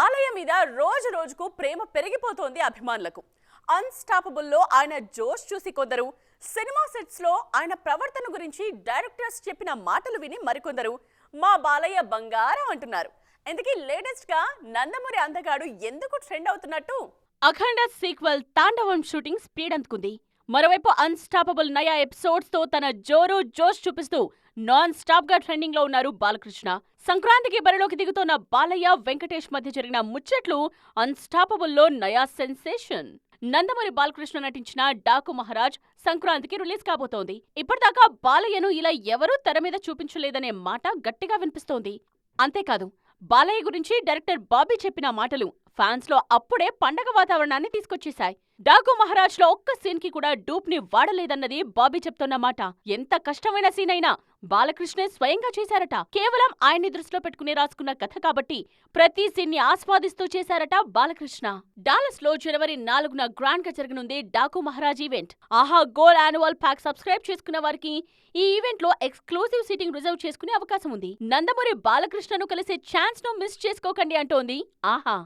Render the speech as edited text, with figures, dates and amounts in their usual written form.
బాలయ్య మీద రోజు రోజుకు ప్రేమ పెరిగిపోతోంది అభిమానులకు. అన్‌స్టాపబుల్లో ఆయన జోష్ చూసి కొందరు, సినిమా సెట్స్ లో ఆయన ప్రవర్తన గురించి డైరెక్టర్స్ చెప్పిన మాటలు విని మరికొందరు మా బాలయ్య బంగారం అంటున్నారు. ఇందుకే లేటెస్ట్ గా నందమూరి అందగాడు ఎందుకు ట్రెండ్ అవుతున్నట్టు? అఖండ సీక్వెల్ తాండవం షూటింగ్ స్పీడ్ అందుకుంది. మరోవైపు అన్‌స్టాపబుల్ నయా ఎపిసోడ్స్ తో తన జోష్ చూపిస్తూ నాన్ స్టాప్ గా ట్రెండింగ్ లో ఉన్నారు బాలకృష్ణ. సంక్రాంతికి బరిలోకి దిగుతోన్న బాలయ్య, వెంకటేష్ మధ్య జరిగిన ముచ్చట్లు అన్‌స్టాపబుల్ లో నయా సెన్సేషన్. నందమూరి బాలకృష్ణ నటించిన డాకు మహారాజ్ సంక్రాంతికి రిలీజ్ కాబోతోంది. ఇప్పటిదాకా బాలయ్యను ఇలా ఎవరూ తెర మీద చూపించలేదనే మాట గట్టిగా వినిపిస్తోంది. అంతేకాదు, బాలయ్య గురించి డైరెక్టర్ బాబీ చెప్పిన మాటలు ఫ్యాన్స్ లో అప్పుడే పండగ వాతావరణాన్ని తీసుకొచ్చేశాయి. డాకు మహారాజ్ లో ఒక్క సీన్ కి కూడా డూప్ ని వాడలేదన్నది బాబీ చెప్తున్న మాట. ఎంత కష్టమైన సీన్ అయినా బాలకృష్ణే స్వయంగా చేశారట. కేవలం ఆయన్ని దృష్టిలో పెట్టుకుని రాసుకున్న కథ కాబట్టి ప్రతి సీన్ ని ఆస్వాదిస్తూ చేశారట బాలకృష్ణ. డాలస్ లో జనవరి 4న గ్రాండ్ గా జరగనుంది డాకు మహారాజ్ ఈవెంట్. ఆహా గోల్డ్ యాన్యువల్ ప్యాక్ సబ్స్క్రైబ్ చేసుకున్న వారికి ఈ ఈవెంట్ లో ఎక్స్క్లూజివ్ సీటింగ్ రిజర్వ్ చేసుకునే అవకాశం ఉంది. నందమూరి బాలకృష్ణను కలిసే ఛాన్స్ ను మిస్ చేసుకోకండి అంటోంది ఆహా.